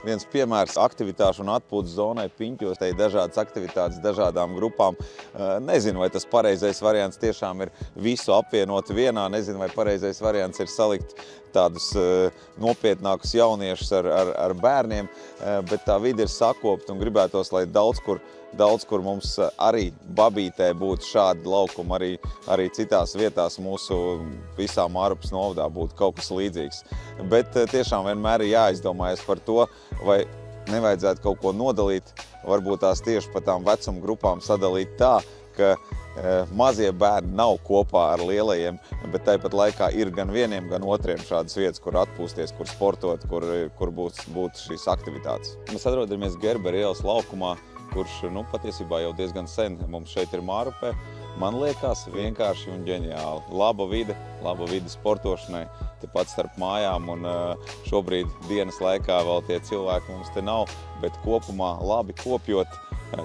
Viens piemērs aktivitāšu un atpūtas zonai Piņķos, te ir dažādas aktivitātes dažādām grupām. Nezinu, vai tas pareizais variants tiešām ir visu apvienot vienā, nezinu, vai pareizais variants ir salikt tādus nopietnākus jauniešus ar bērniem, bet tā vide ir sakopta un gribētos, lai daudz kur mums arī Babītē būtu šādi laukumi, arī citās vietās mūsu visā Mārupas novadā būtu kaut kas līdzīgs. Bet tiešām vienmēr ir jāizdomājas par to, vai nevajadzētu kaut ko nodalīt, varbūt tās tieši pa tām vecuma grupām sadalīt tā, ka mazie bērni nav kopā ar lielajiem, bet tāpat laikā ir gan vieniem, gan otriem šādas vietas, kur atpūsties, kur sportot, kur būtu šīs aktivitātes. Mēs atrodamies Gerbera ielas laukumā, kurš patiesībā jau diezgan sen mums šeit ir Mārupē. Man liekas vienkārši un ģeniāli. Laba vide sportošanai, tepat starp mājām, un šobrīd dienas laikā vēl tie cilvēki mums te nav, bet kopumā labi kopjot,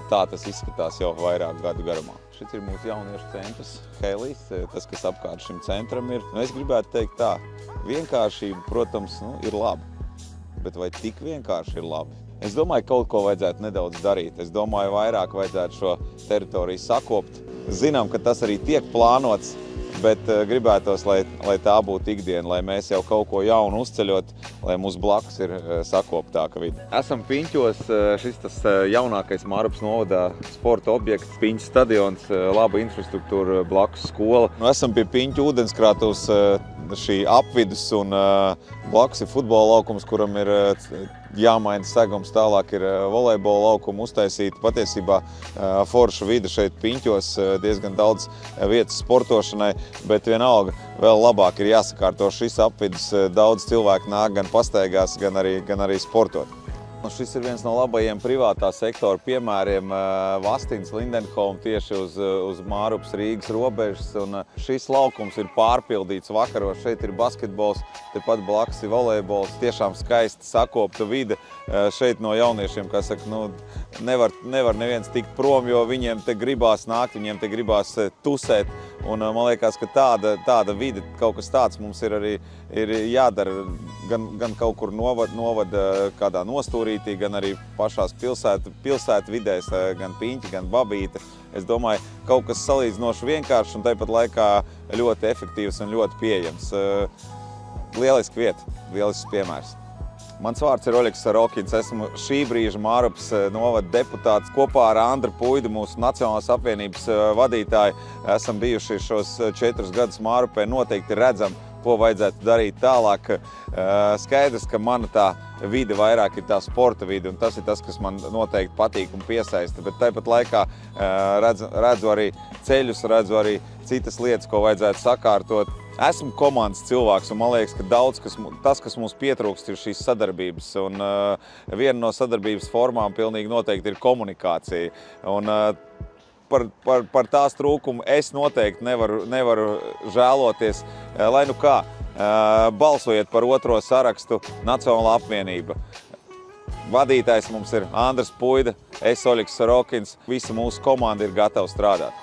tā tas izskatās jau vairāk gadu garumā. Šis ir mūsu jauniešu centrs, Helijs, tas, kas apkārt šim centram ir. Es gribētu teikt tā, vienkāršība, protams, ir laba, bet vai tik vienkārši ir labi? Es domāju, kaut ko vajadzētu nedaudz darīt. Es domāju, vairāk vajadzētu šo teritoriju sakopt. Zinām, ka tas arī tiek plānots, bet gribētos, lai tā būtu ikdiena, lai mēs jau kaut ko jaunu uzceļot, lai mūsu blakus ir sakoptāka vide. Esam Piņķos, šis tas jaunākais Mārupas novadā sporta objekts, Piņķu stadions, laba infrastruktūra, blakus skola. Esam pie Piņķu ūdenskrātuvas šī apvidus un blakus ir futbola laukums, kuram ir jāmaina segums, tālāk ir volejbola laukuma uztaisīta. Patiesībā forša vide šeit Piņķos, diezgan daudz vietas sportošanai, bet vienalga vēl labāk ir jāsakārto šis apvidus. Daudz cilvēku nāk gan pastaigās, gan arī sportot. Šis ir viens no labajiem privātā sektora piemēriem Vastins, Lindenholm tieši uz Mārupas Rīgas robežas. Un šis laukums ir pārpildīts vakaros. Šeit ir basketbols, tepat blakus ir volejbols. Tiešām skaisti sakopta vide. Šeit no jauniešiem, kā saka, nevar neviens tikt prom, jo viņiem te gribās nākt, viņiem te gribās tusēt. Un man liekas, ka tāda vide, kaut kas tāds mums ir jādara gan kaut kur novada kādā nostūrītī, gan arī pašās pilsētu vidēs, gan Piņķi, gan Babīte. Es domāju, kaut kas salīdzinoši vienkāršs un tāpat laikā ļoti efektīvs un ļoti pieejams. Lieliski vieta, lielisks piemērs. Mans vārds ir Oļegs Sarokins, esmu šī brīža Mārupas novada deputāts. Kopā ar Andru Puidu, mūsu Nacionālās apvienības vadītāju, esam bijuši šos 4 gadus Mārupē, noteikti redzam, ko vajadzētu darīt tālāk. Skaidrs, ka mana tā vide vairāk ir tā sporta vide, un tas ir tas, kas man noteikti patīk un piesaista, bet tāpat laikā redzu arī ceļus, redzu arī citas lietas, ko vajadzētu sakārtot. Esmu komandas cilvēks, un man liekas, ka tas, kas mums pietrūkst, ir šīs sadarbības. Un viena no sadarbības formām pilnīgi noteikti ir komunikācija. Un par tās trūkumu es noteikti nevaru žēloties. Lai nu kā, balsojiet par otro sarakstu Nacionālā apvienība. Vadītājs mums ir Andrs Puida, es Oļegs Sarokins, visa mūsu komanda ir gatava strādāt.